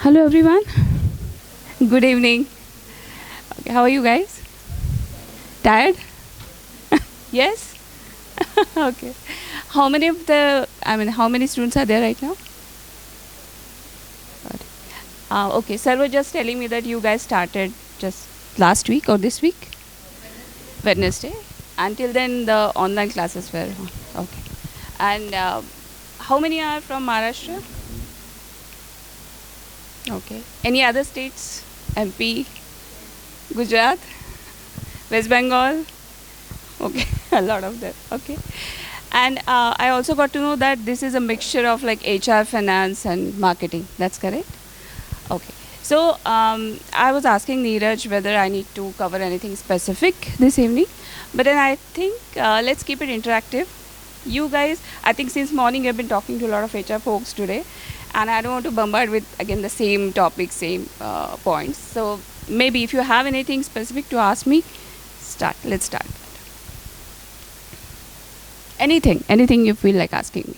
Hello everyone. Good evening. Okay, how are you guys? Tired? Yes? Okay. How many students are there right now? Got it. Okay, sir was just telling me that you guys started just last week or this week? Wednesday. Until then, the online classes were on. Okay. And how many are from Maharashtra? Okay. Any other states? MP, Gujarat, West Bengal? Okay, a lot of them. Okay. And I also got to know that this is a mixture of like HR, finance, and marketing. That's correct? Okay. So I was asking Neeraj whether I need to cover anything specific this evening. But then I think let's keep it interactive. You guys, I think since morning you've been talking to a lot of HR folks today. And I don't want to bombard with, again, the same topic, same points. So maybe if you have anything specific to ask me, let's start. Anything you feel like asking me.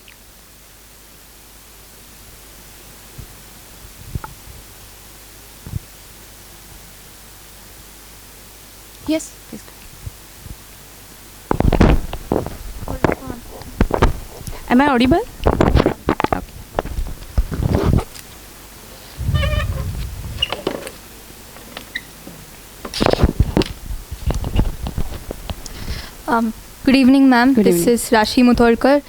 Yes, please. Am I audible? Okay. Good evening, ma'am. Good This evening. is Rashi Mutholkar.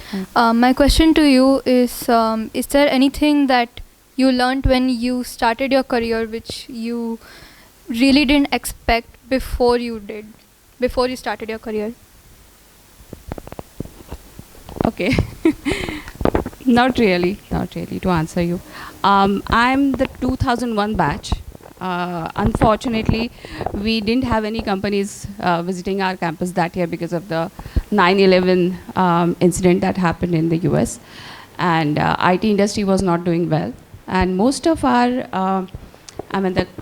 My question to you is there anything that you learned when you started your career which you really didn't expect before you started your career? Okay. Not really, to answer you. I'm the 2001 batch. Unfortunately, we didn't have any companies visiting our campus that year because of the 9/11 incident that happened in the US. And IT industry was not doing well. And most of the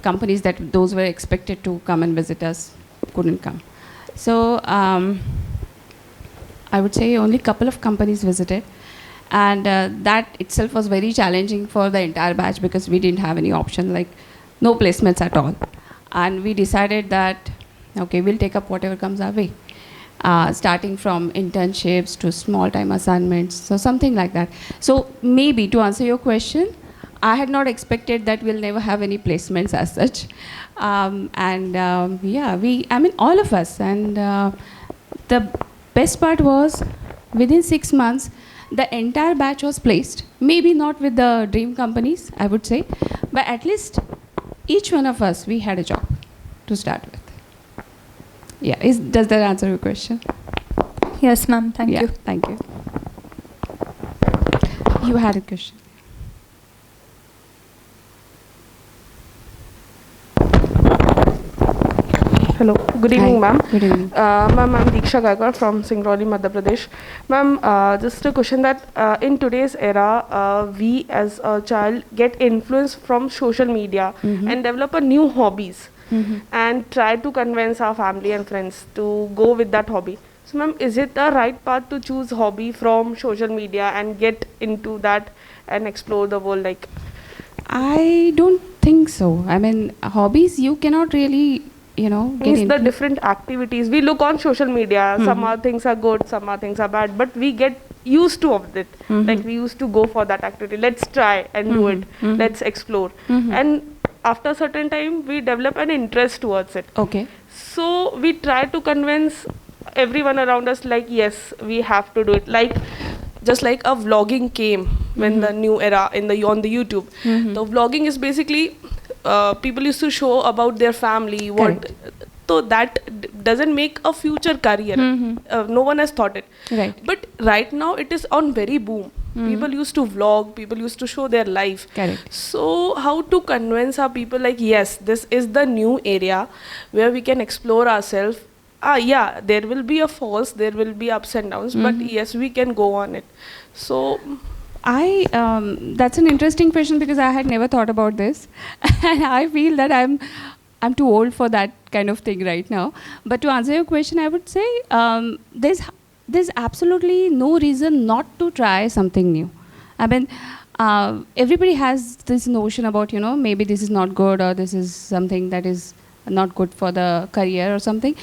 companies that those were expected to come and visit us couldn't come. So I would say only a couple of companies visited. And that itself was very challenging for the entire batch because we didn't have any option, like no placements at all. And we decided that, okay, we'll take up whatever comes our way, starting from internships to small time assignments, so something like that. So maybe to answer your question, I had not expected that we'll never have any placements as such. All of us. And the best part was within 6 months, the entire batch was placed. Maybe not with the dream companies, I would say, but at least each one of us, we had a job to start with. Yeah, does that answer your question? Yes, ma'am. Thank you. Thank you. You had a question. Hello, good evening, Hi. ma'am. Good evening. Ma'am, I'm Diksha Gaikwad from Singrauli, Madhya Pradesh. Ma'am, just a question that in today's era, we as a child get influence from social media and develop a new hobbies and try to convince our family and friends to go with that hobby. So, ma'am, is it the right path to choose hobby from social media and get into that and explore the world like? I don't think so. I mean, hobbies, you cannot really, get Means the into. different activities we look on social media, some are things are good, some are things are bad, but we get used to of it. Like we used to go for that activity, let's try and do it, let's explore, and after a certain time we develop an interest towards it. Okay. So we try to convince everyone around us like yes, we have to do it, like just like a vlogging came when the new era on the YouTube. The vlogging is basically people used to show about their family, Correct. so that doesn't make a future career. No one has thought it. Right. But right now it is on very boom. People used to vlog, people used to show their life. Correct. So how to convince our people like yes, this is the new area where we can explore ourselves. Yeah, there will be a falls, there will be ups and downs, but yes, we can go on it. So That's an interesting question because I had never thought about this, and I feel that I'm too old for that kind of thing right now. But to answer your question, I would say there's absolutely no reason not to try something new. I mean, everybody has this notion about, maybe this is not good or this is something that is not good for the career or something.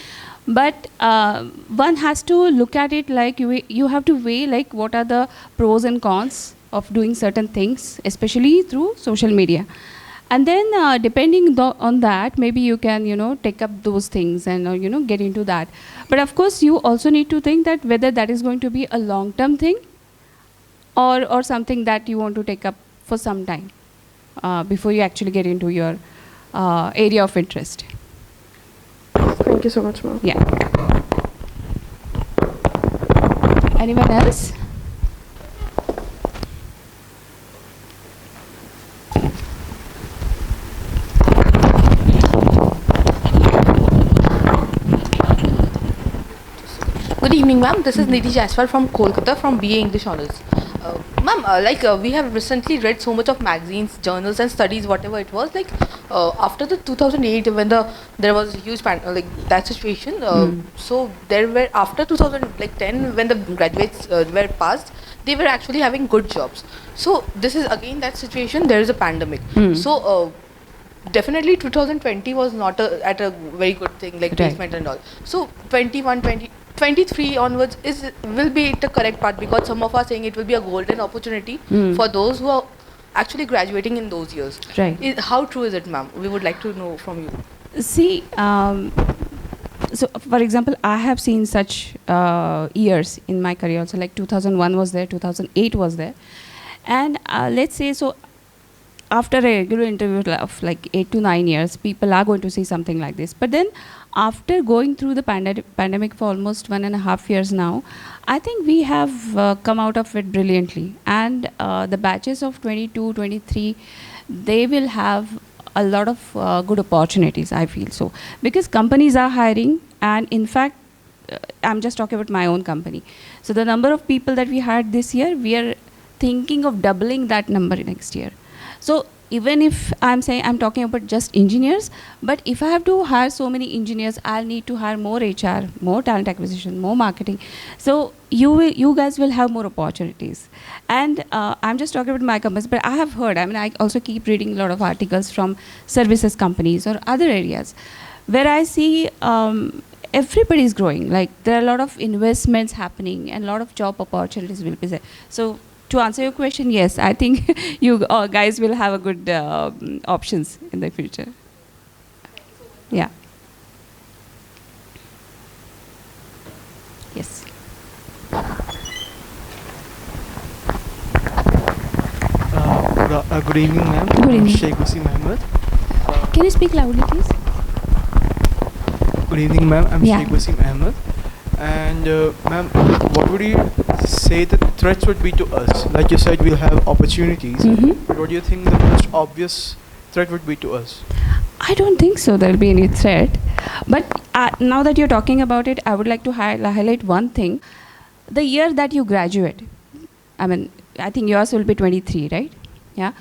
But one has to look at it like you have to weigh like what are the pros and cons of doing certain things, especially through social media. And then depending on that, maybe you can, take up those things and, get into that. But of course, you also need to think that whether that is going to be a long-term thing or something that you want to take up for some time before you actually get into your area of interest. Thank you so much, ma'am. Yeah. Anyone else? Good evening, ma'am. This is Nidhi Jaiswal from Kolkata from BA English Honors. Ma'am, we have recently read so much of magazines, journals, and studies, whatever it was. After the 2008, when there was a huge that situation. So there were after 2010, when the graduates were passed, they were actually having good jobs. So this is again that situation. There is a pandemic. So. Definitely 2020 was not at a very good thing, like placement and all. So 23 onwards will be the correct part, because some of us are saying it will be a golden opportunity for those who are actually graduating in those years. Right. How true is it, ma'am? We would like to know from you. See, so for example, I have seen such years in my career also, like 2001 was there, 2008 was there. And let's say, so after a regular interview of like 8 to 9 years, people are going to see something like this. But then after going through the pandemic for almost 1.5 years now, I think we have come out of it brilliantly. And the batches of 22, 23, they will have a lot of good opportunities, I feel so. Because companies are hiring, and in fact, I'm just talking about my own company. So the number of people that we hired this year, we are thinking of doubling that number next year. So even if I'm talking about just engineers, but if I have to hire so many engineers, I'll need to hire more HR, more talent acquisition, more marketing. So you guys will have more opportunities. And I'm just talking about my companies, but I have heard, I also keep reading a lot of articles from services companies or other areas where I see everybody is growing. Like there are a lot of investments happening and a lot of job opportunities will be there. So to answer your question, yes, I think you guys will have a good options in the future. Yeah. Yes. Good evening, ma'am. Good evening. I'm Sheikh Wasim Ahmed. Can you speak loudly, please? Good evening, ma'am. I'm Yeah. Sheikh Wasim Ahmed. And ma'am, what would you say the threats would be to us? Like you said, we'll have opportunities. But what do you think the most obvious threat would be to us? I don't think so there'll be any threat. But now that you're talking about it, I would like to highlight one thing. The year that you graduate, I think yours will be 23, right? Yeah.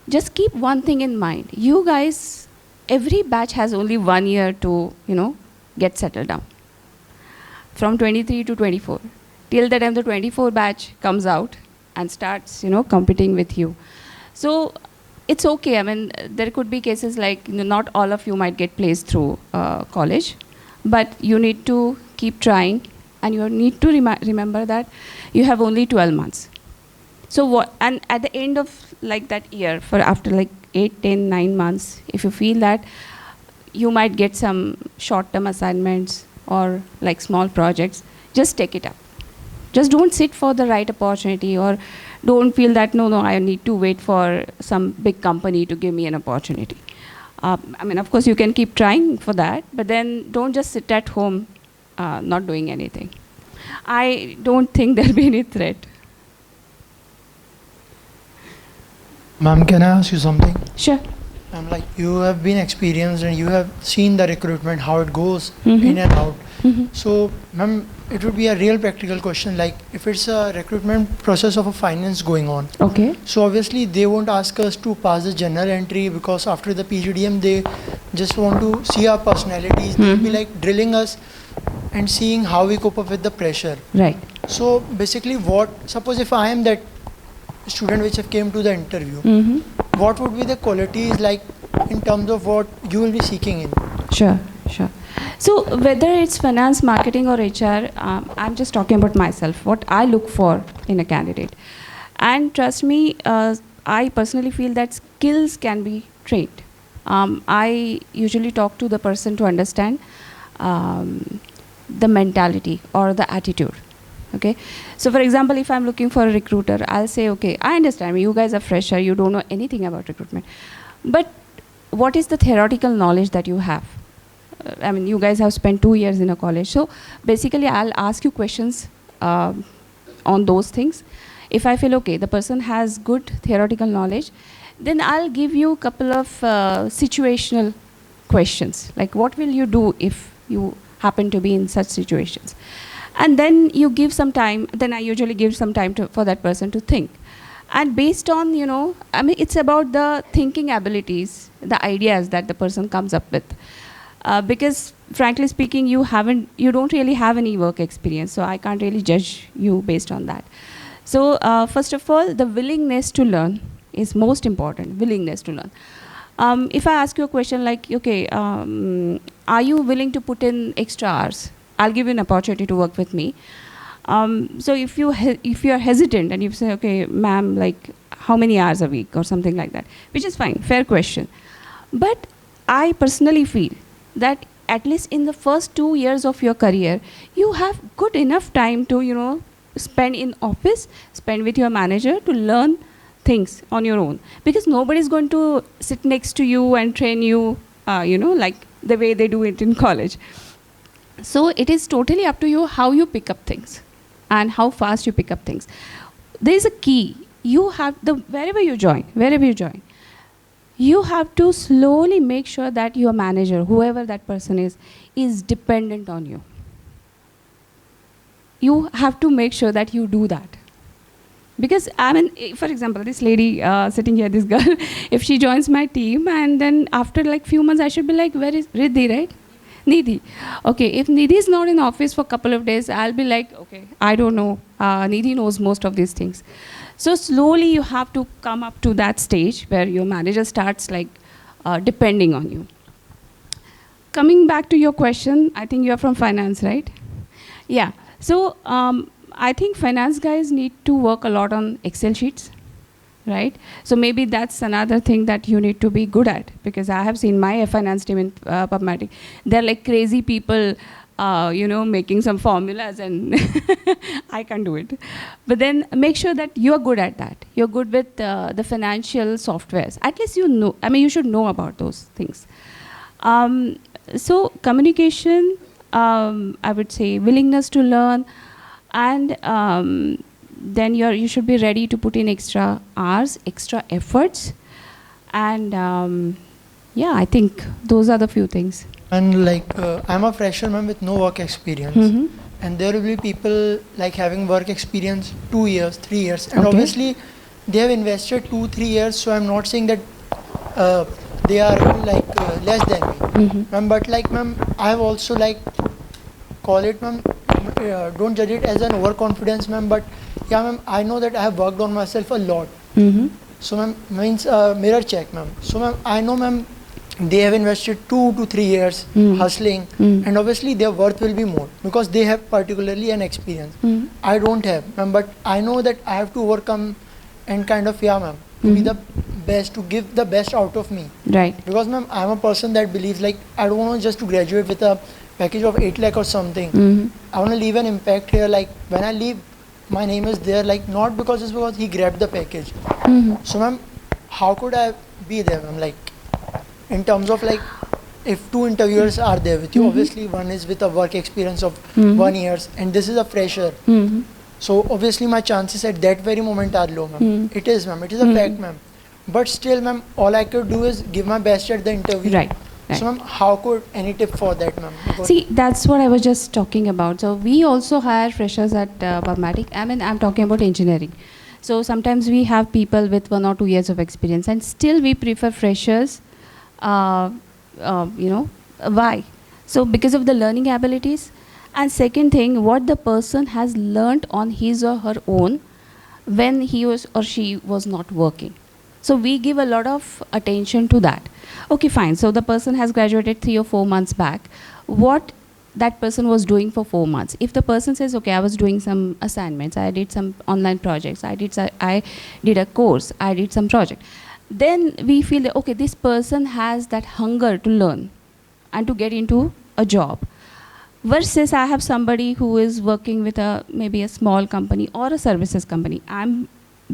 Just keep one thing in mind. You guys, every batch has only 1 year to, get settled down. From 23 to 24. Till the time the 24 batch comes out and starts, competing with you. So it's okay. There could be cases like not all of you might get placed through college, but you need to keep trying, and you need to remember that you have only 12 months. So and at the end of like that year, for after like 8, 10, 9 months, if you feel that you might get some short-term assignments or like small projects, just take it up. Just don't sit for the right opportunity, or don't feel that, no, I need to wait for some big company to give me an opportunity. Of course, you can keep trying for that, but then don't just sit at home not doing anything. I don't think there'll be any threat. Ma'am, can I ask you something? Sure. You have been experienced and you have seen the recruitment, how it goes Mhm. in and out. Mhm. So, ma'am, it would be a real practical question, like if it's a recruitment process of a finance going on. Okay. So obviously they won't ask us to pass the journal entry, because after the PGDM they just want to see our personalities. They'll be like drilling us and seeing how we cope up with the pressure. Right. So basically suppose if I am that student which have came to the interview, Mm-hmm. what would be the qualities like in terms of what you will be seeking in? Sure, sure. So whether it's finance, marketing, or HR, I'm just talking about myself, what I look for in a candidate. And trust me, I personally feel that skills can be trained. I usually talk to the person to understand the mentality or the attitude. Okay, so for example, if I'm looking for a recruiter, I'll say, okay, I understand you guys are fresher, you don't know anything about recruitment, but what is the theoretical knowledge that you have? I mean, you guys have spent 2 years in a college, so basically I'll ask you questions on those things. If I feel okay, the person has good theoretical knowledge, then I'll give you a couple of situational questions, like what will you do if you happen to be in such situations? And then you give some time, then I usually give some time for that person to think. And based on, I mean, it's about the thinking abilities, the ideas that the person comes up with. Because frankly speaking, you don't really have any work experience, so I can't really judge you based on that. So first of all, the willingness to learn is most important, willingness to learn. If I ask you a question like, okay, are you willing to put in extra hours? I'll give you an opportunity to work with me. So if you are hesitant and you say, okay, ma'am, like how many hours a week or something like that, which is fine, fair question. But I personally feel that at least in the first 2 years of your career, you have good enough time to, spend in office, spend with your manager to learn things on your own. Because nobody's going to sit next to you and train you, like the way they do it in college. So it is totally up to you how you pick up things and how fast you pick up things. There is a key. You have wherever you join, you have to slowly make sure that your manager, whoever that person is dependent on you. You have to make sure that you do that. Because, I mean, for example, this lady sitting here, this girl, if she joins my team and then after like few months, I should be like, where is Riddhi, right? Nidhi. Okay, if Nidhi is not in office for a couple of days, I'll be like, okay, I don't know. Nidhi knows most of these things. So slowly you have to come up to that stage where your manager starts like depending on you. Coming back to your question, I think you're from finance, right? Yeah. So I think finance guys need to work a lot on Excel sheets. Right? So maybe that's another thing that you need to be good at, because I have seen my finance team in PubMatic. They're like crazy people, making some formulas and I can't do it. But then make sure that you're good at that. You're good with the financial softwares. At least you should know about those things. So communication, I would say willingness to learn, and then you should be ready to put in extra hours, extra efforts. And I think those are the few things. And like I'm a fresher man with no work experience. Mm-hmm. And there will be people like having work experience 2 years, 3 years. And Okay. obviously they have invested 2-3 years. So I'm not saying that they are like less than me. Mm-hmm. Ma'am, but like ma'am, I have also like call it ma'am, don't judge it as an overconfidence ma'am, but yeah ma'am, I know that I have worked on myself a lot. Mm-hmm. So ma'am, means mirror check ma'am. So ma'am, I know ma'am, they have invested 2 to 3 years hustling, and obviously their worth will be more because they have particularly an experience. I don't have ma'am, but I know that I have to overcome and kind of ma'am, to be the best, to give the best out of me. Right. Because ma'am, I'm a person that believes like I don't want just to graduate with a package of 8 lakh or something. I want to leave an impact here. Like when I leave, my name is there. Like not because it's because he grabbed the package. So ma'am, how could I be there ma'am? Like in terms of like if 2 interviewers are there with you, obviously one is with a work experience of 1 year and this is a fresher. So obviously my chances at that very moment are low ma'am. It is ma'am, it is a fact ma'am. But still ma'am, all I could do is give my best at the interview. Right. So ma'am, how could any tip for that ma'am? Because See, that's what I was just talking about. So we also hire freshers at PubMatic. I mean, I'm talking about engineering. So sometimes we have people with 1 or 2 years of experience, and still we prefer freshers. Why? So because of the learning abilities, and second thing, what the person has learnt on his or her own, when he was or she was not working. So we give a lot of attention to that. Okay, fine. So the person has graduated 3 or 4 months back. What that person was doing for 4 months. If the person says, okay, I was doing some assignments, I did some online projects, I did a course, I did some project, then we feel that, okay, this person has that hunger to learn and to get into a job. Versus I have somebody who is working with maybe a small company or a services company. I'm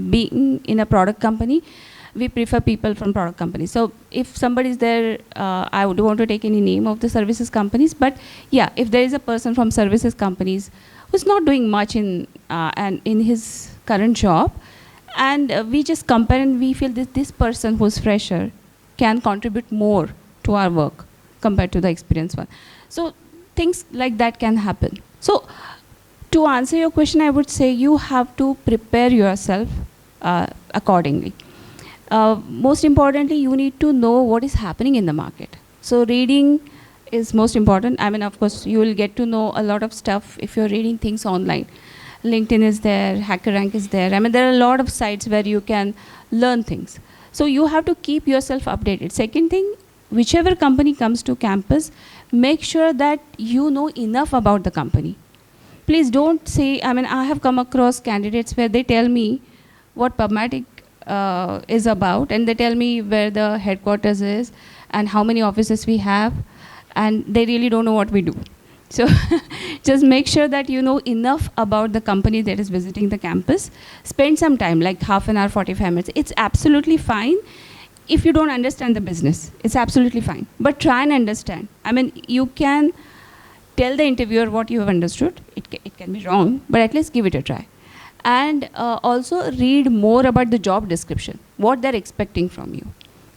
being in a product company. We prefer people from product companies. So if somebody is there, I don't want to take any name of the services companies, but yeah, if there is a person from services companies who's not doing much in his current job, and we just compare and we feel that this person who's fresher can contribute more to our work compared to the experienced one. So things like that can happen. So to answer your question, I would say you have to prepare yourself accordingly. Most importantly, you need to know what is happening in the market. So reading is most important. I mean, of course, you will get to know a lot of stuff if you're reading things online. LinkedIn is there, HackerRank is there. I mean, there are a lot of sites where you can learn things. So you have to keep yourself updated. Second thing, whichever company comes to campus, make sure that you know enough about the company. Please don't say, I mean, I have come across candidates where they tell me what PubMatic is about, and they tell me where the headquarters is and how many offices we have, and they really don't know what we do. So just make sure that you know enough about the company that is visiting the campus. Spend some time, like half an hour, 45 minutes. It's absolutely fine if you don't understand the business. It's absolutely fine. But try and understand. I mean, you can tell the interviewer what you have understood. It can be wrong, but at least give it a try. And also read more about the job description, what they're expecting from you.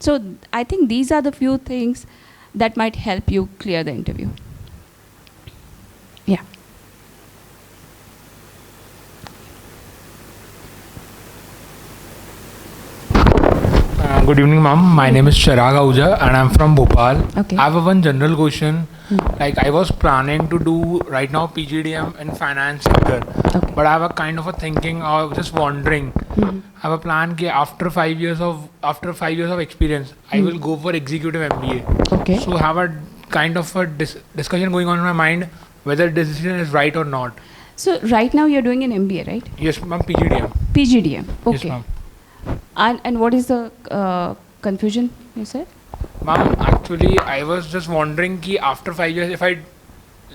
So I think these are the few things that might help you clear the interview. Yeah. Good evening, ma'am. My name is Chirag Ahuja and I'm from Bhopal. Okay. I have one general question. Like, I was planning to do right now PGDM in finance sector, but I have a kind of a thinking. I was just wondering. I have a plan that after 5 years of experience, I will go for executive MBA. Okay. So have a kind of a discussion going on in my mind whether this decision is right or not. So right now you're doing an MBA, right? Yes, ma'am. PGDM. PGDM. Okay. Yes, ma'am. And what is the confusion you said? Ma'am, actually, I was just wondering ki after 5 years, if I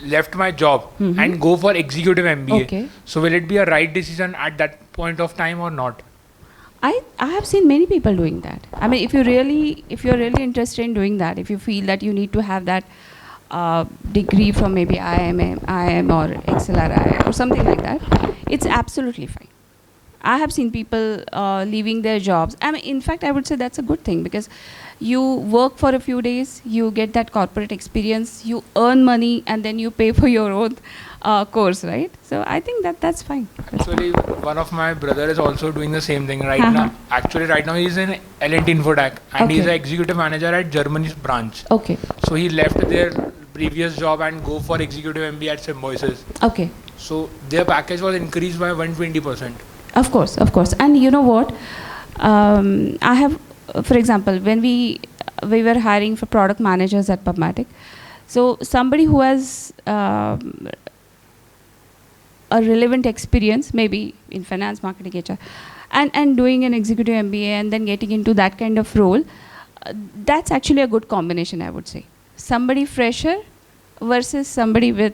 left my job and go for executive MBA, Okay. so will it be a right decision at that point of time or not? I have seen many people doing that. I mean, if you're really interested in doing that, if you feel that you need to have that degree from maybe IIM or XLRI or something like that, it's absolutely fine. I have seen people leaving their jobs. I mean, in fact, I would say that's a good thing because you work for a few days, you get that corporate experience, you earn money, and then you pay for your own course, right? So I think that's fine. Actually, one of my brother is also doing the same thing right now. Actually, right now he's in L&T Infotech and he's an executive manager at Germany's branch. Okay. So he left their previous job and go for executive MBA at Symbiosis. Okay. So their package was increased by 120%. Of course. And you know what? I have, for example, when we were hiring for product managers at PubMatic, so somebody who has a relevant experience, maybe in finance, marketing, HR, and doing an executive MBA and then getting into that kind of role, that's actually a good combination, I would say. Somebody fresher versus somebody with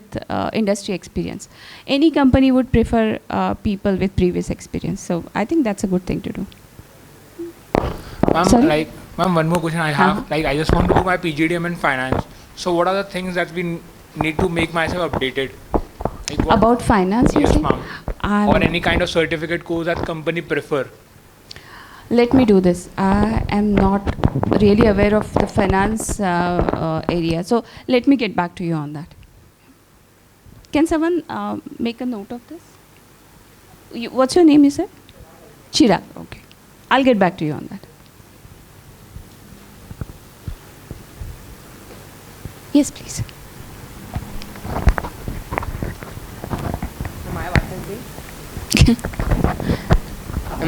industry experience. Any company would prefer people with previous experience. So I think that's a good thing to do. Sorry? Ma'am, one more question I have. Like, I just want to do my PGDM in finance. So what are the things that we need to make myself updated? Like About finance, you yes, say? ma'am. Or any kind of certificate course that company prefer. Let me do this. I am not really aware of the finance area. So let me get back to you on that. Can someone make a note of this? What's your name, you said? Chirag. Okay. I'll get back to you on that. Yes, please.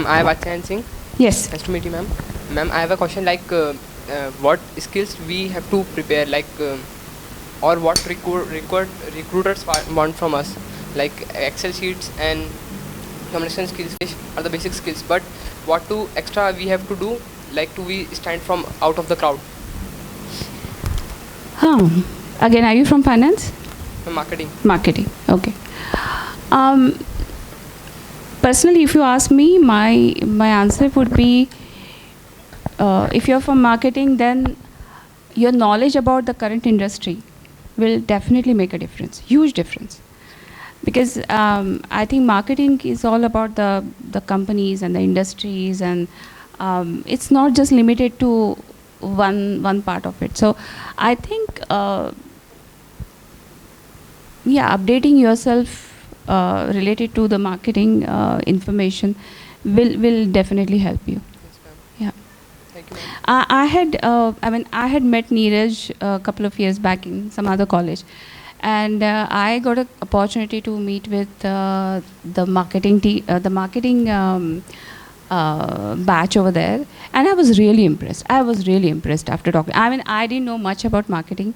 I am Akshay Singh. Yes. Nice to meet you, ma'am. Ma'am, I have a question like what skills we have to prepare, like or what recruiters want from us, like Excel sheets and communication skills which are the basic skills. But what to extra we have to do, like to we stand from out of the crowd. Again, are you from finance? Marketing. Marketing. Okay. Personally, if you ask me, my answer would be, if you're from marketing, then your knowledge about the current industry will definitely make a difference, huge difference. Because I think marketing is all about the companies and the industries, and it's not just limited to one part of it. So I think, updating yourself related to the marketing information will definitely help you. Yes, ma'am. Yeah. Thank you, ma'am. I had met Neeraj a couple of years back in some other college, and I got an opportunity to meet with the marketing batch over there, and I was really impressed. After talking. I didn't know much about marketing,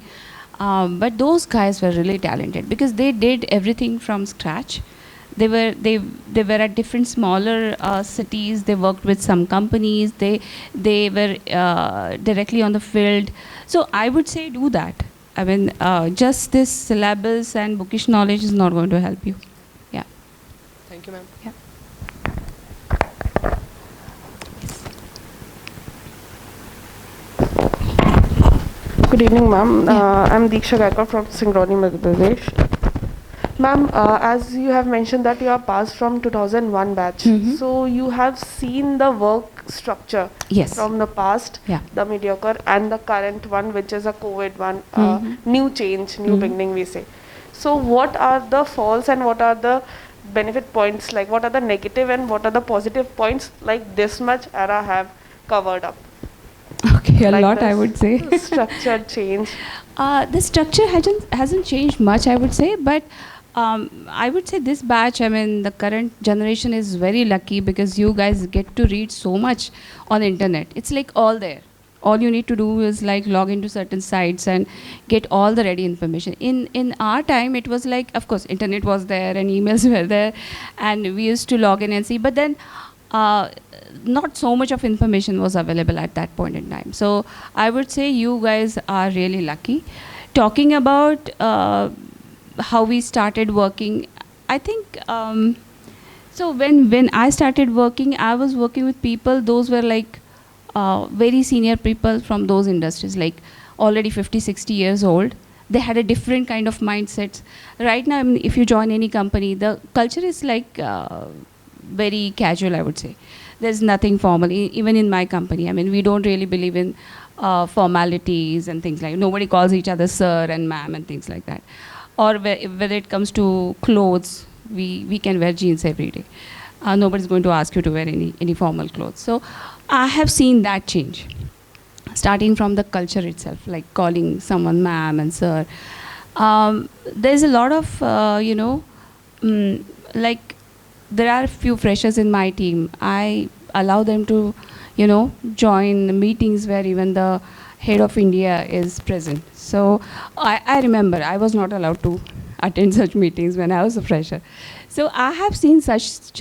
but those guys were really talented because they did everything from scratch. They were at different smaller cities. They worked with some companies. They were directly on the field. So I would say do that. Just this syllabus and bookish knowledge is not going to help you. Yeah. Thank you, ma'am. Yeah. Good evening, ma'am. Yeah. I'm Deeksha Gaikwad from Singrauli, Madhya Pradesh. Ma'am, as you have mentioned that you are passed from 2001 batch, so you have seen the work structure Yes. from the past, Yeah. the mediocre, and the current one, which is a COVID one, new change, new beginning, we say. So, what are the faults and what are the benefit points? Like, what are the negative and what are the positive points? Like this much era have covered up. Okay, a Like lot, I this would say. structure change. The structure hasn't changed much, I would say, but I would say this batch, the current generation is very lucky because you guys get to read so much on internet. It's like all there. All you need to do is like log into certain sites and get all the ready information. In our time, it was like, of course, internet was there and emails were there, and we used to log in and see. But then, not so much of information was available at that point in time. So I would say you guys are really lucky. Talking about how we started working, I think, so when I started working, I was working with people, those were like very senior people from those industries, like already 50, 60 years old. They had a different kind of mindsets. Right now, if you join any company, the culture is like very casual, I would say. There's nothing formal, even in my company. We don't really believe in formalities and things like, nobody calls each other sir and ma'am and things like that. Or whether it comes to clothes, we can wear jeans every day. Nobody's going to ask you to wear any formal clothes. So I have seen that change, starting from the culture itself, like calling someone ma'am and sir. There's a lot of, like there are a few freshers in my team. I allow them to, join meetings where even the head of India is present. So I remember I was not allowed to attend such meetings when I was a fresher. So I have seen such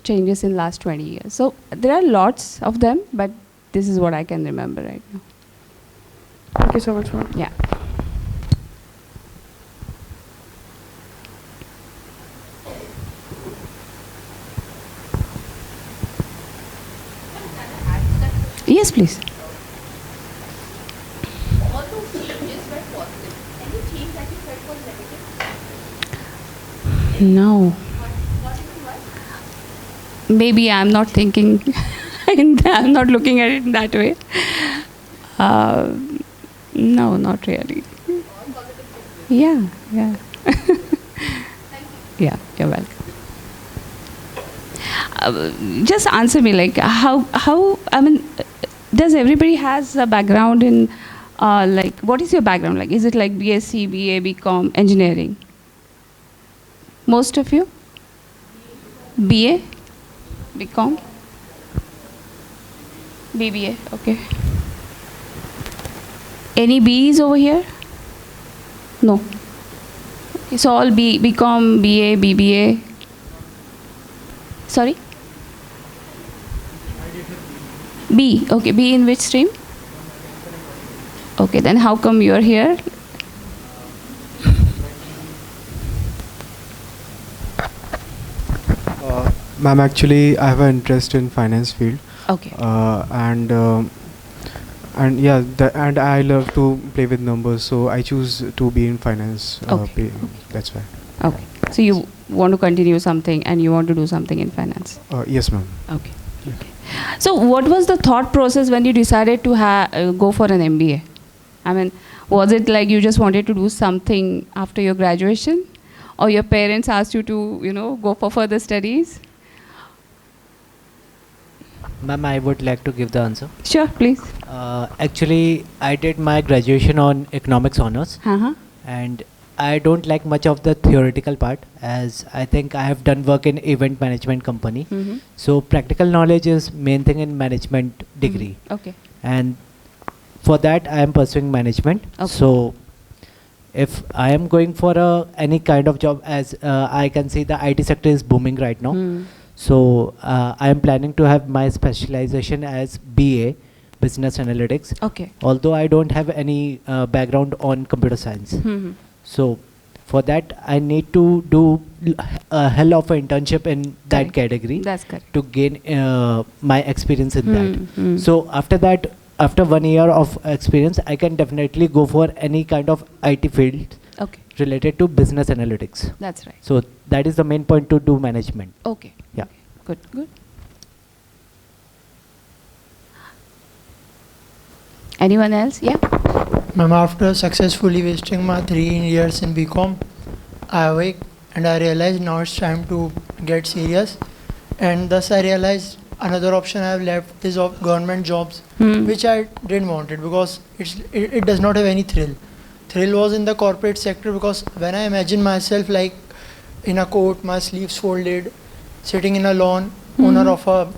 changes in last 20 years. So there are lots of them, but this is what I can remember right now. Thank you so much, ma'am. Yeah. Yes, please. No. Maybe I'm not thinking, I'm not looking at it in that way. No, not really. Yeah. Yeah, you're welcome. Just answer me, like how does everybody has a background in like, what is your background like? Is it like BSc, BA, BCom, engineering? Most of you? BA? BCom? BBA, okay. Any B's over here? No. It's all BCom, BA, BBA. Sorry? B, okay. B in which stream? Okay, then how come you're here? Ma'am, actually, I have an interest in finance field. Okay. And yeah, and I love to play with numbers, so I choose to be in finance. Okay. That's why. Okay. So you want to continue something and you want to do something in finance? Yes, ma'am. Okay. Okay. So what was the thought process when you decided to go for an MBA? I mean, was it like you just wanted to do something after your graduation, or your parents asked you to, go for further studies? Ma'am, I would like to give the answer. Sure, please. Actually, I did my graduation on economics honors, Uh-huh. and I don't like much of the theoretical part, as I think I have done work in event management company. Mm-hmm. So practical knowledge is main thing in management degree, Okay. and for that I am pursuing management. Okay. So if I am going for any kind of job, as I can see the IT sector is booming right now. Mm. So I am planning to have my specialization as BA, Business Analytics. Okay. Although I don't have any background on computer science. Mm-hmm. So for that I need to do a hell of an internship in that Correct. category That's correct. to gain my experience in that. Hmm. So after that, after 1 year of experience, I can definitely go for any kind of IT field Okay. related to business analytics. That's right. So that is the main point to do management. Okay. Yeah. Okay. Good. Good. Anyone else? Yeah. Ma'am, after successfully wasting my 3 years in BCom, I awake and I realized now it's time to get serious. And thus I realized another option I have left is of government jobs, Hmm. which I didn't want it because it does not have any thrill. Thrill was in the corporate sector because when I imagine myself like in a coat, my sleeves folded, sitting in a lawn, owner of a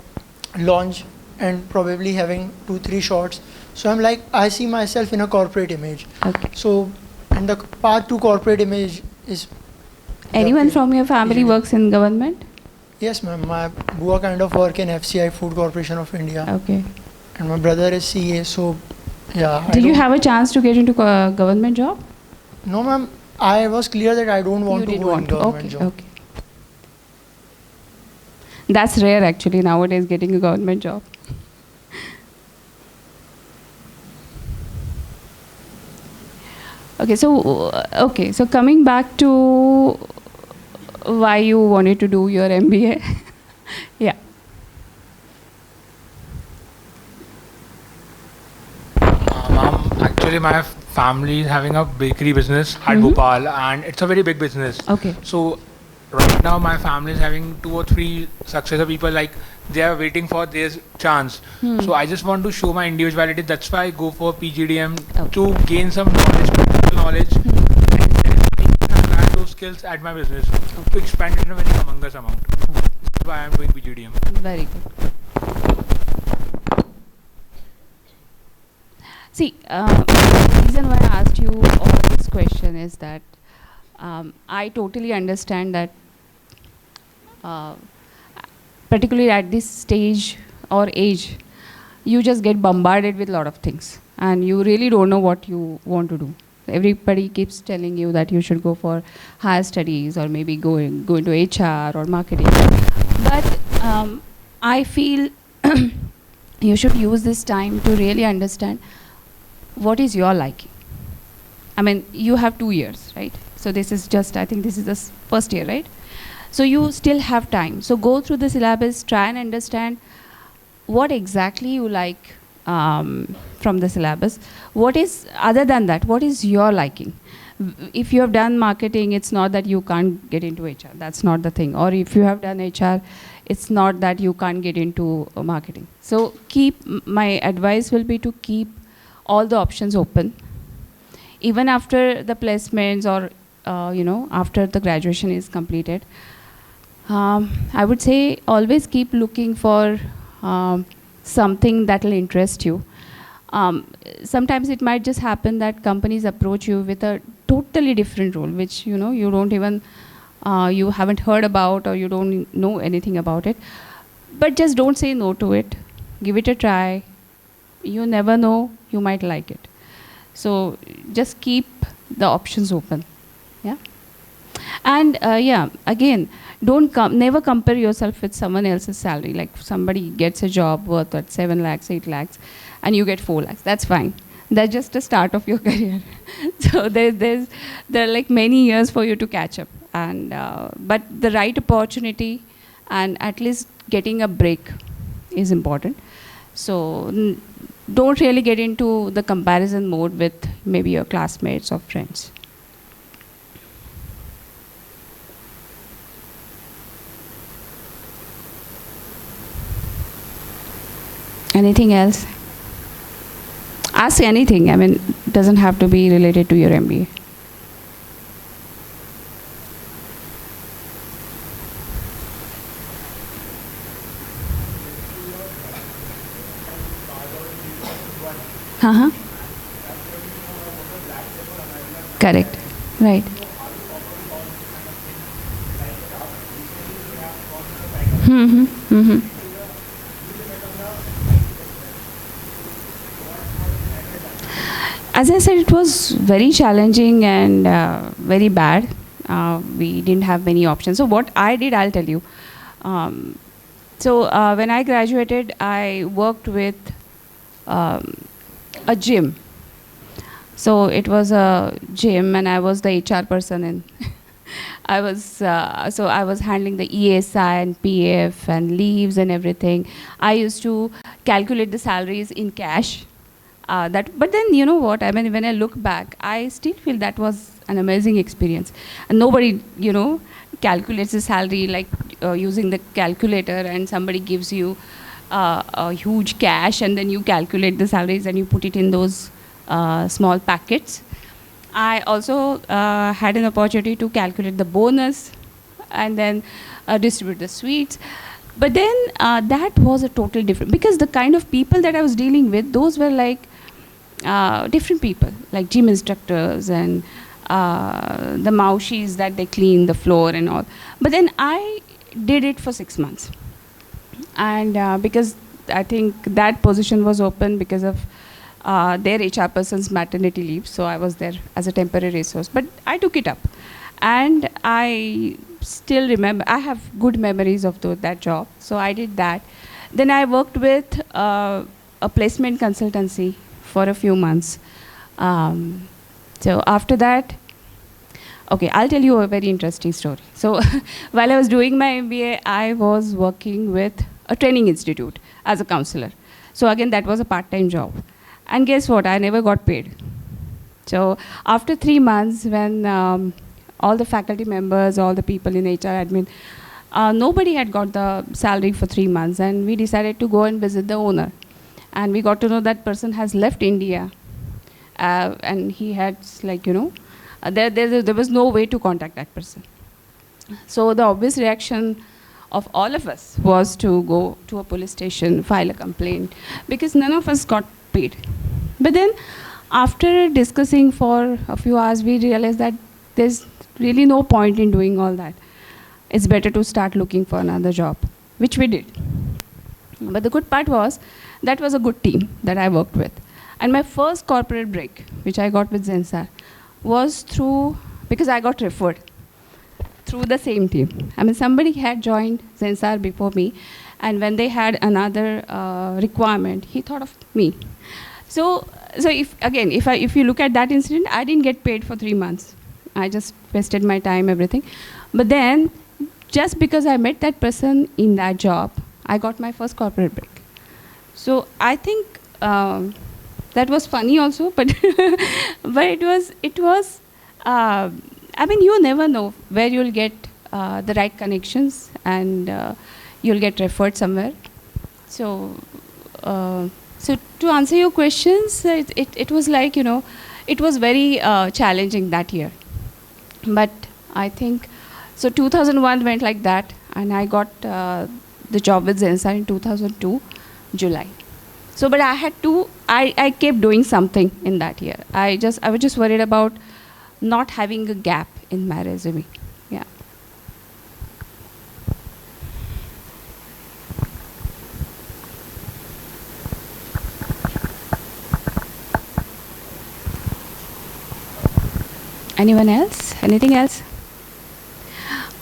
lounge, and probably having 2-3 shots. So I'm like, I see myself in a corporate image. Okay. So, and the path to corporate image is. Anyone the- from your family usually- works in government? Yes, ma'am. My bua kind of work in FCI, Food Corporation of India, Okay. and my brother is CA. So, yeah. Did you have a chance to get into government job? No, ma'am. I was clear that I don't want You to did go in want to. government Okay. job. Okay. That's rare actually nowadays, getting a government job. Okay, so coming back to why you wanted to do your MBA. Yeah. Actually, my family is having a bakery business at Mhm. Bhopal, and it's a very big business. Okay. So right now, my family is having 2 or 3 successor people. Like they are waiting for their chance. So I just want to show my individuality. That's why I go for PGDM to gain some knowledge, practical knowledge, and then I can add those skills at my business to expand it in a very humongous amount. That's why I'm doing PGDM. Very good. See, the reason why I asked you all this question is that I totally understand that, particularly at this stage or age, you just get bombarded with a lot of things, and you really don't know what you want to do. Everybody keeps telling you that you should go for higher studies or maybe go into HR or marketing. But I feel you should use this time to really understand what is your liking. I mean, you have 2 years, right? So this is just, I think this is the first year, right? So you still have time. So go through the syllabus, try and understand what exactly you like from the syllabus. What is, other than that, what is your liking? If you have done marketing, it's not that you can't get into HR. That's not the thing. Or if you have done HR, it's not that you can't get into marketing. So my advice will be to keep all the options open. Even after the placements or, after the graduation is completed, I would say always keep looking for something that will interest you. Sometimes it might just happen that companies approach you with a totally different role, which you don't even you haven't heard about, or you don't know anything about it. But just don't say no to it. Give it a try. You never know, you might like it. So just keep the options open. Yeah. And again, never compare yourself with someone else's salary. Like somebody gets a job worth at 7 lakhs, 8 lakhs, and you get 4 lakhs. That's fine. That's just the start of your career. So there are like many years for you to catch up. And but the right opportunity and at least getting a break is important. So don't really get into the comparison mode with maybe your classmates or friends. Anything else? Ask anything. I mean, it doesn't have to be related to your MBA. Uh-huh. Correct. Right. Mm-hmm. Mm-hmm. As I said, it was very challenging and very bad. We didn't have many options. So what I did, I'll tell you. When I graduated, I worked with a gym. So it was a gym, and I was the HR person, and I was handling the ESI and PF and leaves and everything. I used to calculate the salaries in cash. But then you know what? I mean, when I look back, I still feel that was an amazing experience. And nobody, calculates the salary like using the calculator, and somebody gives you a huge cash, and then you calculate the salaries and you put it in those small packets. I also had an opportunity to calculate the bonus and then distribute the sweets. But then that was a totally different, because the kind of people that I was dealing with, those were like different people, like gym instructors and the maushis that they clean the floor and all. But then I did it for 6 months. And because I think that position was open because of their HR person's maternity leave, so I was there as a temporary resource. But I took it up. And I still remember, I have good memories of that job. So I did that. Then I worked with a placement consultancy for a few months. So after that, okay, I'll tell you a very interesting story. So while I was doing my MBA, I was working with a training institute as a counselor. So again, that was a part-time job. And guess what? I never got paid. So after 3 months, when all the faculty members, all the people in HR admin, nobody had got the salary for 3 months, and we decided to go and visit the owner. And we got to know that person has left India, and he had there was no way to contact that person. So the obvious reaction of all of us was to go to a police station, file a complaint, because none of us got paid. But then after discussing for a few hours, we realized that there's really no point in doing all that. It's better to start looking for another job, which we did. But the good part was, that was a good team that I worked with. And my first corporate break, which I got with Zensar, was because I got referred through the same team. I mean, somebody had joined Zensar before me, and when they had another requirement, he thought of me. So if you look at that incident, I didn't get paid for 3 months. I just wasted my time, everything. But then, just because I met that person in that job, I got my first corporate break. So I think that was funny also, but but it was. I mean, you never know where you'll get the right connections, and you'll get referred somewhere. So to answer your questions, it was like, it was very challenging that year. But I think, so 2001 went like that, and I got the job with Zensar in 2002. July. So, but I had to, I kept doing something in that year. I was just worried about not having a gap in my resume. Yeah. Anyone else? Anything else?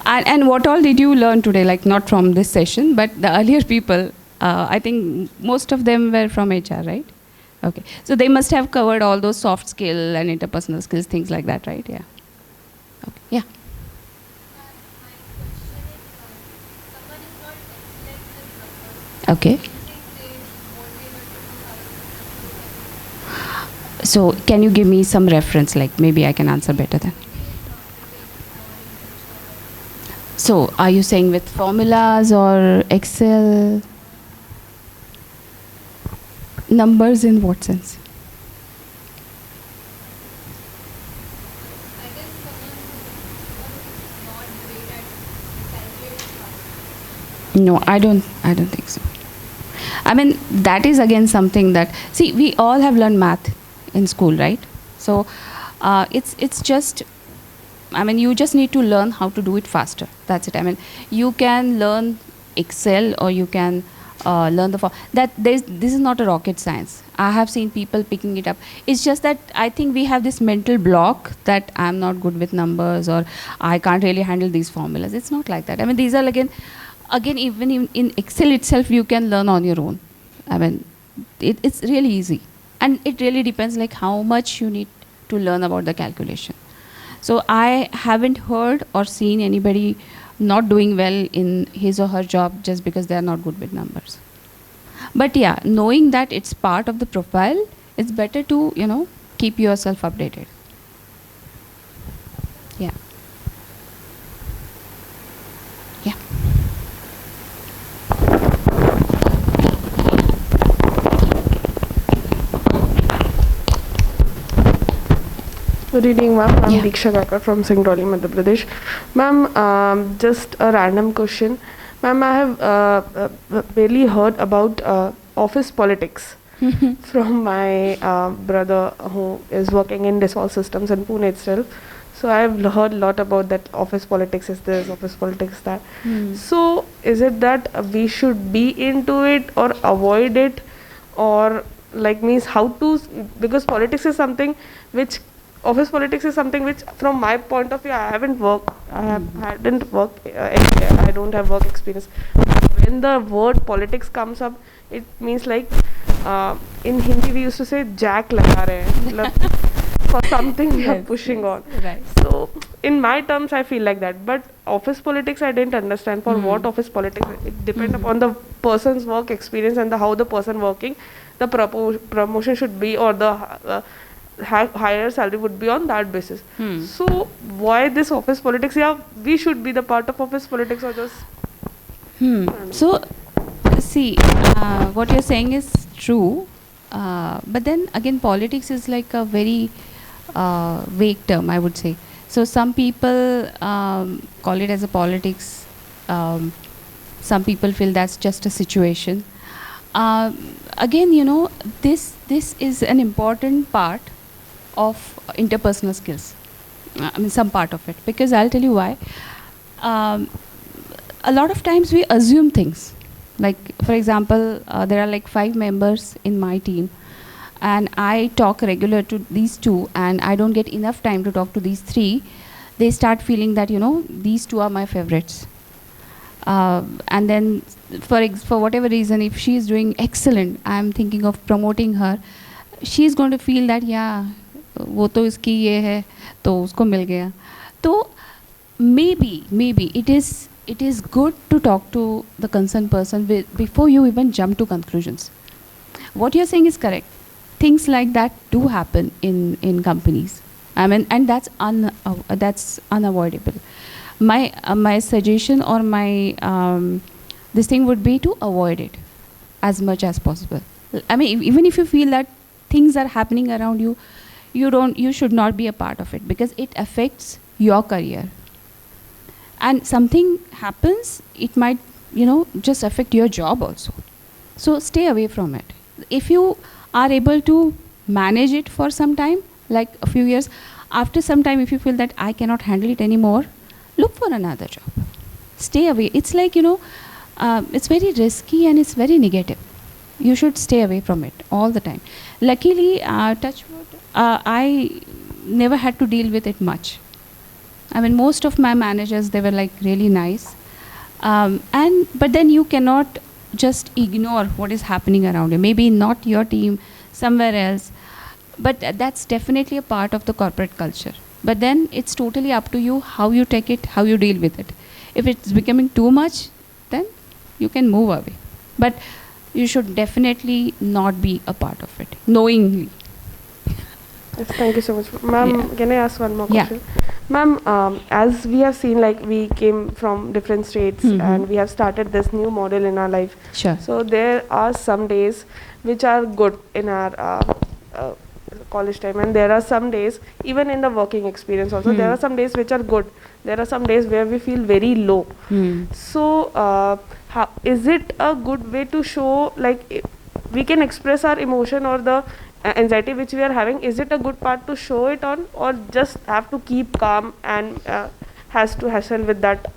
And what all did you learn today? Like not from this session, but the earlier people, I think most of them were from HR, right? Okay. So they must have covered all those soft skill and interpersonal skills, things like that, right? Yeah. Okay. Yeah. Okay. So can you give me some reference, like maybe I can answer better then? So are you saying with formulas or Excel? Numbers in what sense? No, I don't think so. I mean, that is again something that, see, we all have learned math in school, right? So it's just, I mean, you just need to learn how to do it faster. That's it. I mean, you can learn Excel or you can learn this is not a rocket science. I have seen people picking it up. It's just that I think we have this mental block that I'm not good with numbers or I can't really handle these formulas. It's not like that. I mean, these are again even in Excel itself you can learn on your own. I mean, it's really easy, and it really depends like how much you need to learn about the calculation. So I haven't heard or seen anybody not doing well in his or her job just because they are not good with numbers. But yeah, knowing that it's part of the profile, it's better to, keep yourself updated. Yeah. Yeah. Good evening, ma'am. I'm Yeah. Diksha Kakar from Singrauli, Madhya Pradesh. Ma'am, just a random question. Ma'am, I have barely heard about office politics from my brother who is working in Dissolve Systems in Pune itself. So I've heard a lot about that office politics is this, office politics that. So is it that we should be into it or avoid it, or like means how to, because politics is something which office politics is something which from my point of view I hadn't worked anywhere. I don't have work experience. When the word politics comes up, it means like in Hindi we used to say jack laga rahe hain, like for something we are pushing on. Right. So in my terms I feel like that, but office politics I didn't understand for what office politics. It depends upon the person's work experience and how the person working, the promotion should be, or the higher salary would be on that basis. So why this office politics? Yeah, we should be the part of office politics or just. So, see, what you're saying is true, but then again, politics is like a very vague term, I would say. So some people call it as a politics. Some people feel that's just a situation. Again, this is an important part of interpersonal skills. I mean, some part of it, because I'll tell you why. A lot of times we assume things. Like, for example, there are like 5 members in my team, and I talk regular to these 2, and I don't get enough time to talk to these 3. They start feeling that, these 2 are my favorites. And then, for whatever reason, if she is doing excellent, I'm thinking of promoting her. She's going to feel that, yeah, वो तो इसकी ये है, तो उसको मिल गया. तो maybe it is good to talk to the concerned person before you even jump to conclusions. What you're saying is correct. Things like that do happen in companies. I mean, and that's unavoidable. My suggestion or my this thing would be to avoid it as much as possible. I mean, even if you feel that things are happening around you, you should not be a part of it, because it affects your career. And something happens, it might just affect your job also. So stay away from it. If you are able to manage it for some time, like a few years, after some time, if you feel that I cannot handle it anymore, look for another job. Stay away. It's like, it's very risky and it's very negative. You should stay away from it all the time. Luckily, touch wood, I never had to deal with it much. I mean, most of my managers, they were like really nice. But then you cannot just ignore what is happening around you. Maybe not your team, somewhere else. But that's definitely a part of the corporate culture. But then it's totally up to you how you take it, how you deal with it. If it's becoming too much, then you can move away. But you should definitely not be a part of it, knowingly. Yes, thank you so much. Ma'am, Yeah. can I ask one more Yeah. question? Ma'am, as we have seen, like we came from different states and we have started this new model in our life. Sure. So there are some days which are good in our college time, and there are some days, even in the working experience also, there are some days which are good. There are some days where we feel very low. So, how, is it a good way to show, like, we can express our emotion or the anxiety which we are having? Is it a good part to show it on, or just have to keep calm and has to hassle with that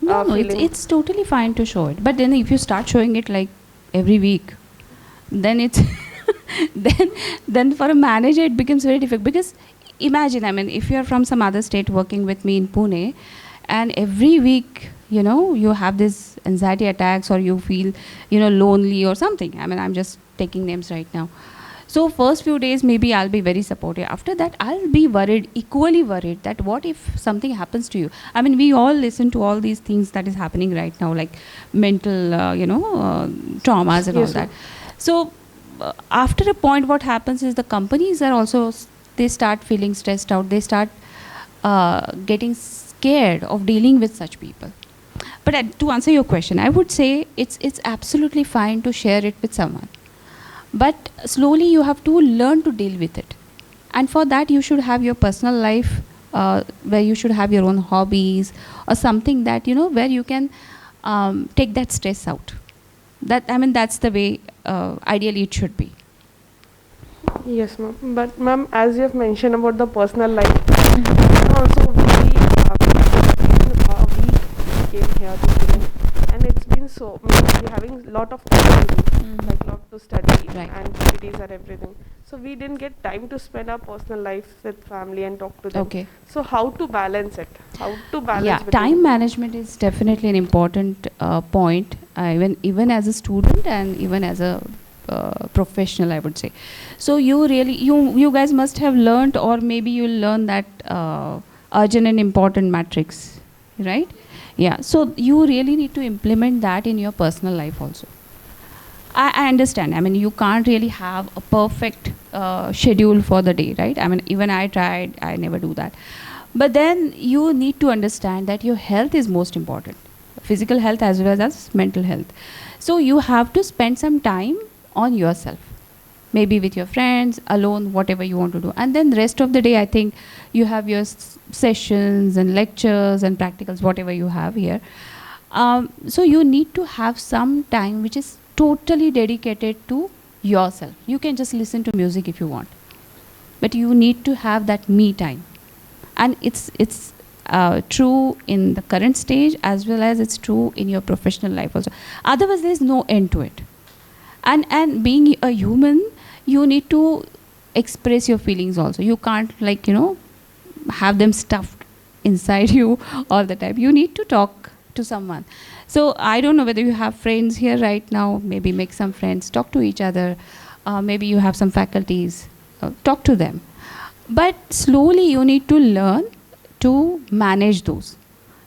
No, feeling? it's totally fine to show it. But then if you start showing it like every week, then it's then for a manager it becomes very difficult. Because imagine, I mean, if you're from some other state working with me in Pune, and every week, you have this anxiety attacks, or you feel, lonely or something. I mean, I'm just taking names right now. So first few days, maybe I'll be very supportive. After that, I'll be worried, equally worried, that what if something happens to you? I mean, we all listen to all these things that is happening right now, like mental, traumas and all Yes, that. So after a point, what happens is the companies are also, they start feeling stressed out. They start getting scared of dealing with such people. But to answer your question, I would say it's absolutely fine to share it with someone. But slowly you have to learn to deal with it. And for that, you should have your personal life, where you should have your own hobbies or something that, where you can take that stress out. That's the way ideally it should be. Yes, ma'am. But ma'am, as you have mentioned about the personal life, also we came here to Pune, and it's been so, we're having lot of things to do, like lot to study Right. and activities and everything. So we didn't get time to spend our personal life with family and talk to them. Okay. So how to balance it? How to balance? Yeah, between time management is definitely an important point, even as a student and even as a professional, I would say. So you guys must have learned, or maybe you'll learn that urgent and important matrix, right? Yeah. So you really need to implement that in your personal life also. I understand. I mean, you can't really have a perfect schedule for the day, right? I mean, even I tried, I never do that. But then you need to understand that your health is most important, physical health as well as mental health. So you have to spend some time on yourself, maybe with your friends, alone, whatever you want to do. And then the rest of the day, I think you have your sessions and lectures and practicals, whatever you have here. So you need to have some time which is totally dedicated to yourself. You can just listen to music if you want, but you need to have that me time. And it's true in the current stage as well as it's true in your professional life also. Otherwise, there is no end to it. And being a human, you need to express your feelings also. You can't have them stuffed inside you all the time. You need to talk to someone. So I don't know whether you have friends here right now. Maybe make some friends, talk to each other. Maybe you have some faculties, talk to them. But slowly you need to learn to manage those.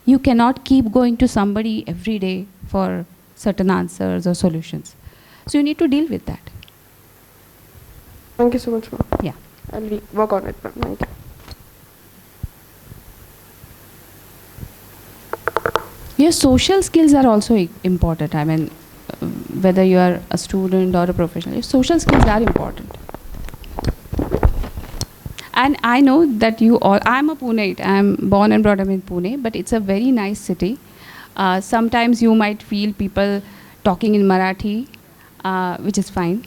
You cannot keep going to somebody every day for certain answers or solutions. So you need to deal with that. Thank you so much, ma'am. Yeah. I'll work on it, ma'am. Thank you. Your social skills are also important. I mean, whether you are a student or a professional, your social skills are important. And I know that you all, I'm a Puneite. I'm born and brought up in Pune, but it's a very nice city. Sometimes you might feel people talking in Marathi. which is fine.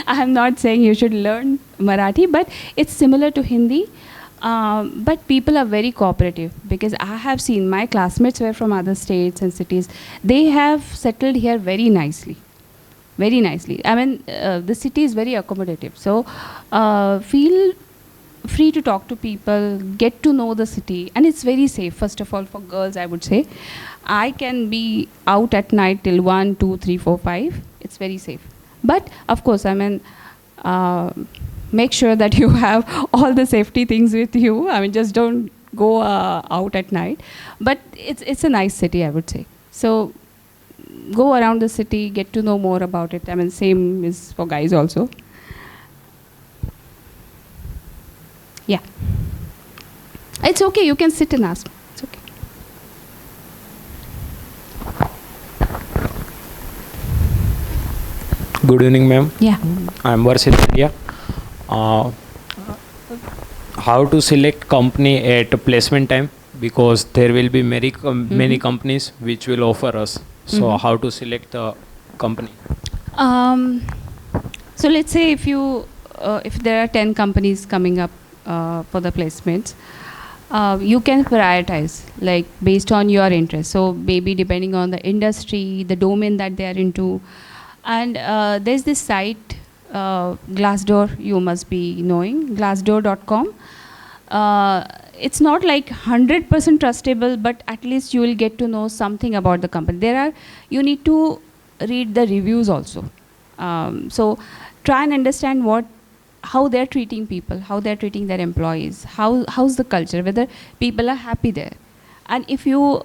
I am not saying you should learn Marathi, but it's similar to Hindi. But people are very cooperative, because I have seen my classmates were from other states and cities. They have settled here very nicely. Very nicely. I mean, the city is very accommodative. So feel free to talk to people, get to know the city, and it's very safe. First of all, for girls, I would say, I can be out at night till 1, 2, 3, 4, 5. It's very safe. But of course, I mean, make sure that you have all the safety things with you. I mean, just don't go out at night. But it's a nice city, I would say. So go around the city, get to know more about it. I mean, same is for guys also. Yeah. It's okay, you can sit and ask me. It's okay. Good evening, ma'am. Yeah. I'm Varshit India. How to select company at placement time? Because there will be many companies which will offer us. So how to select the company? So let's say if you if there are 10 companies coming up for the placements, you can prioritize like based on your interest. So maybe depending on the industry, the domain that they are into. And there's this site, Glassdoor, you must be knowing, glassdoor.com. It's not like 100% trustable, but at least you will get to know something about the company. You need to read the reviews also. So try and understand how they're treating people, how they're treating their employees, how's the culture, whether people are happy there. And if you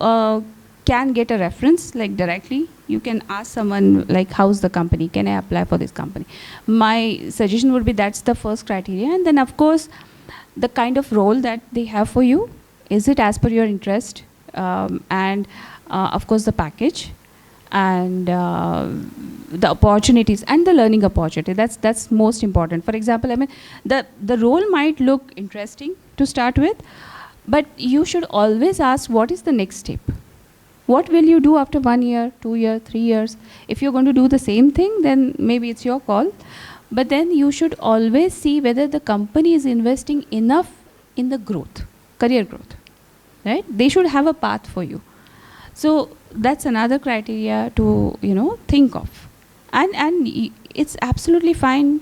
can get a reference like directly, you can ask someone like, how's the company, can I apply for this company? My suggestion would be that's the first criteria. And then of course, the kind of role that they have for you, is it as per your interest? And of course the package, and the opportunities and the learning opportunity. That's most important. For example, I mean, the role might look interesting to start with, but you should always ask, what is the next step? What will you do after 1 year, 2 years, 3 years? If you're going to do the same thing, then maybe it's your call. But then you should always see whether the company is investing enough in the growth, career growth, right? They should have a path for you. So that's another criteria to, think of. And it's absolutely fine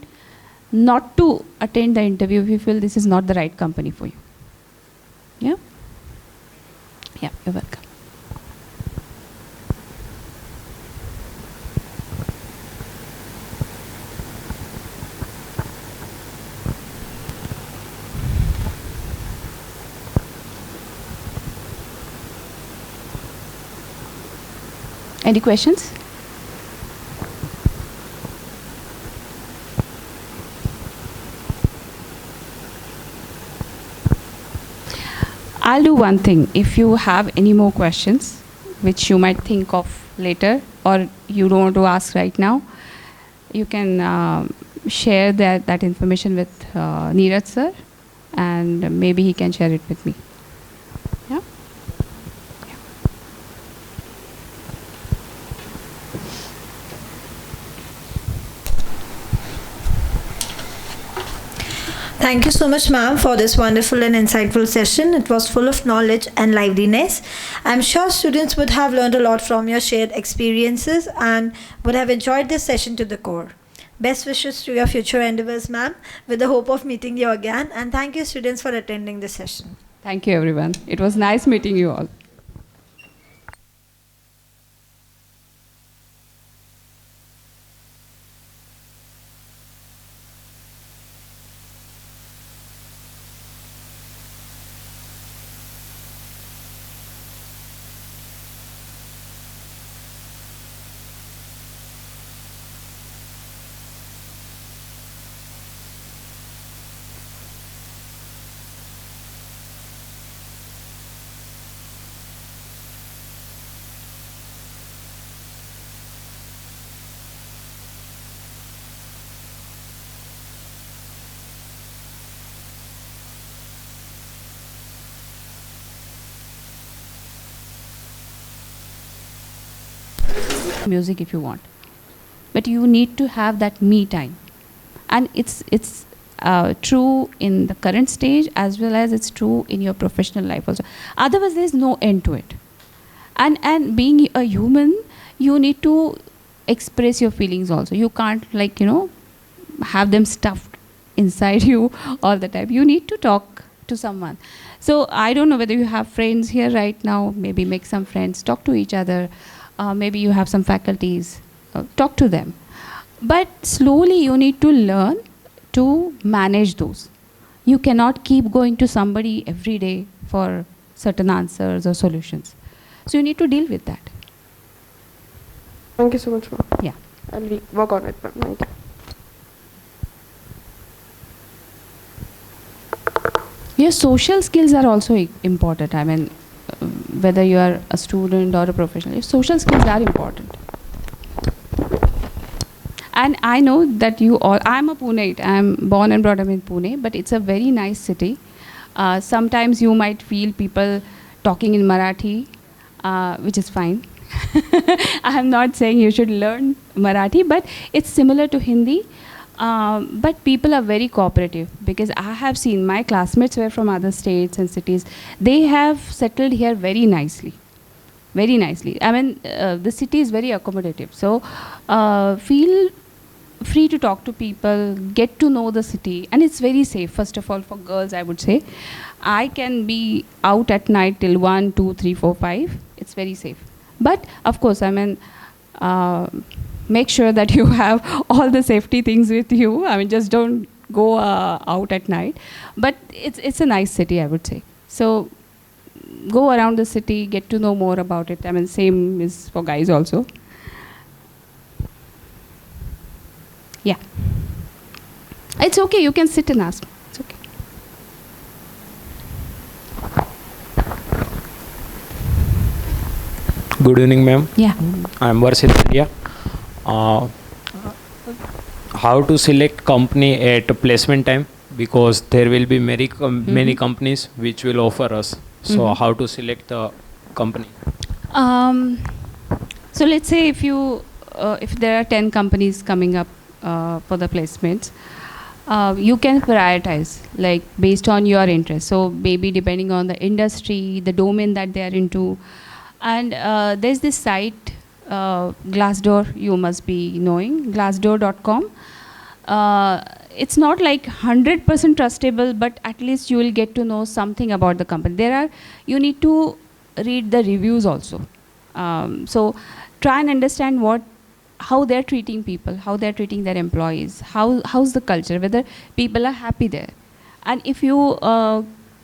not to attend the interview if you feel this is not the right company for you. Yeah? Yeah, you're welcome. Any questions? I'll do one thing. If you have any more questions, which you might think of later, or you don't want to ask right now, you can share that information with Neeraj sir, and maybe he can share it with me. Yeah? Thank you so much, ma'am, for this wonderful and insightful session. It was full of knowledge and liveliness. I'm sure students would have learned a lot from your shared experiences and would have enjoyed this session to the core. Best wishes to your future endeavors, ma'am, with the hope of meeting you again. And thank you, students, for attending this session. Thank you, everyone. It was nice meeting you all. Music if you want. but you need to have that me time. And it's true in the current stage as well as it's true in your professional life also. Otherwise, there's no end to it. And being a human, you need to express your feelings also. You can't, like, have them stuffed inside you all the time. You need to talk to someone. So I don't know whether you have friends here right now. Maybe make some friends, talk to each other. Maybe you have some faculties, talk to them. But slowly you need to learn to manage those. You cannot keep going to somebody every day for certain answers or solutions. So you need to deal with that. Thank you so much, ma'am. Yeah. And we work on it, ma'am. Thank you. Your social skills are also important. I mean, whether you are a student or a professional, your social skills are important. And I know that you all, I'm a Puneite, I'm born and brought up in Pune, but it's a very nice city. Sometimes you might feel people talking in Marathi, which is fine. I am not saying you should learn Marathi, but it's similar to Hindi. But people are very cooperative, because I have seen my classmates were from other states and cities. They have settled here very nicely. Very nicely. I mean, the city is very accommodative. So feel free to talk to people, get to know the city. And it's very safe, first of all, for girls, I would say. I can be out at night till 1, 2, 3, 4, 5. It's very safe. But, of course, I mean, make sure that you have all the safety things with you. I mean, just don't go out at night. But it's a nice city, I would say. So go around the city, get to know more about it. I mean, same is for guys also. Yeah. It's okay, you can sit and ask. It's okay. Good evening, ma'am. Yeah. I'm Varshit India. How to select company at placement time, because there will be many companies which will offer us. So how to select the company? So let's say if there are 10 companies coming up for the placements, you can prioritize, like, based on your interest. So maybe depending on the industry, the domain that they are into. And there's this site, Glassdoor, you must be knowing, glassdoor.com. It's not like 100% trustable, but at least you will get to know something about the company. You need to read the reviews also. So try and understand how they're treating people, how they're treating their employees, how's the culture, whether people are happy there. And if you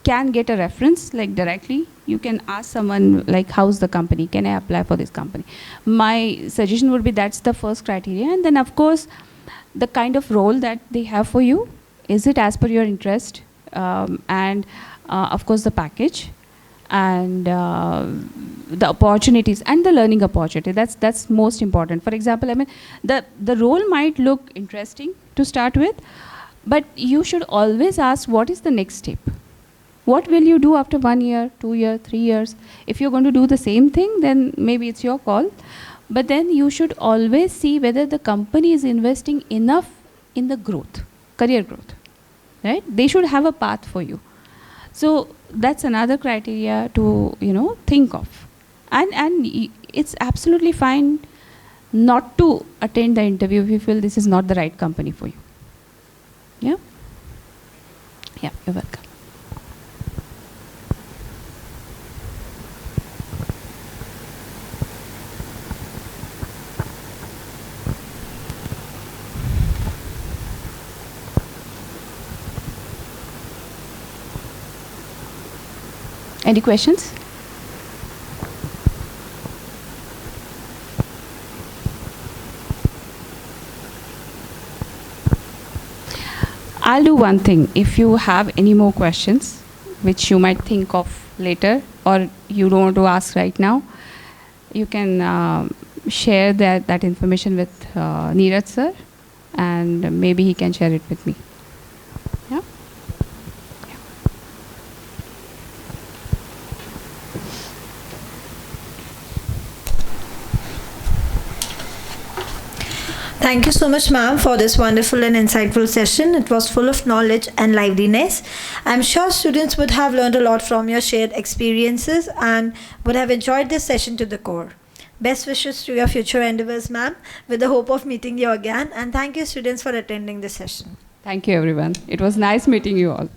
can get a reference, like, directly, you can ask someone, like, how's the company, can I apply for this company? My suggestion would be that's the first criteria. And then, of course, the kind of role that they have for you, is it as per your interest? And of course the package, and the opportunities and the learning opportunity. That's most important. For example, I mean, the role might look interesting to start with, but you should always ask, what is the next step? What will you do after 1 year, 2 years, 3 years? If you're going to do the same thing, then maybe it's your call. But then you should always see whether the company is investing enough in the growth, career growth, right? They should have a path for you. So that's another criteria to, think of. And it's absolutely fine not to attend the interview if you feel this is not the right company for you. Yeah? Yeah, you're welcome. Any questions? I'll do one thing. If you have any more questions, which you might think of later, or you don't want to ask right now, you can share that information with Neeraj sir, and maybe he can share it with me. Yeah? Thank you so much, ma'am, for this wonderful and insightful session. It was full of knowledge and liveliness. I'm sure students would have learned a lot from your shared experiences and would have enjoyed this session to the core. Best wishes to your future endeavors, ma'am, with the hope of meeting you again. And thank you, students, for attending this session. Thank you, everyone. It was nice meeting you all.